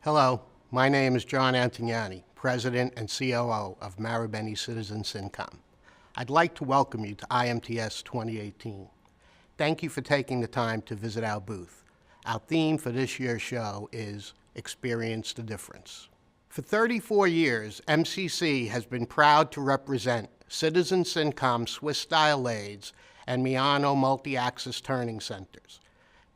Hello, my name is John Antignani, President and COO of Marbueni Citizen-Cincom. I'd like to welcome you to IMTS 2018. Thank you for taking the time to visit our booth. Our theme for this year's show is Experience the Difference. For 34 years, MCC has been proud to represent Citizen-Cincom Swiss-style lathes and Miyano multi-axis turning centers.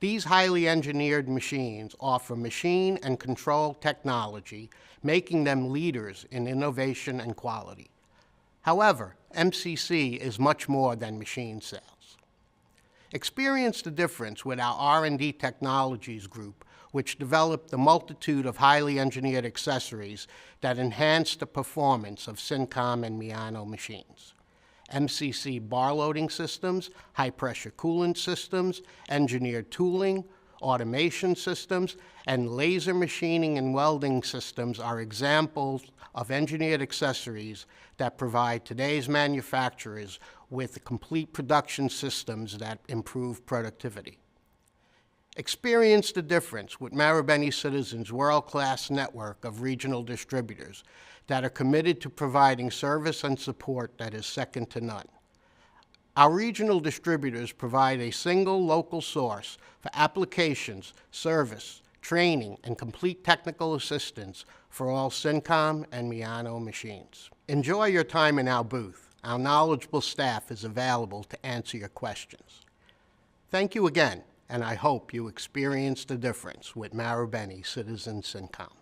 These highly engineered machines offer machine and control technology, making them leaders in innovation and quality. However, MCC is much more than machine sales. Experience the difference with our R&D Technologies group, which developed the multitude of highly engineered accessories that enhance the performance of Cincom and Miyano machines. MCC bar loading systems, high-pressure coolant systems, engineered tooling, automation systems, and laser machining and welding systems are examples of engineered accessories that provide today's manufacturers with complete production systems that improve productivity. Experience the difference with Marbueni Citizen's world-class network of regional distributors that are committed to providing service and support that is second to none. Our regional distributors provide a single local source for applications, service, training, and complete technical assistance for all Cincom and Miyano machines. Enjoy your time in our booth. Our knowledgeable staff is available to answer your questions. Thank you again, and I hope you experience the difference with Marbueni Citizen-Cincom.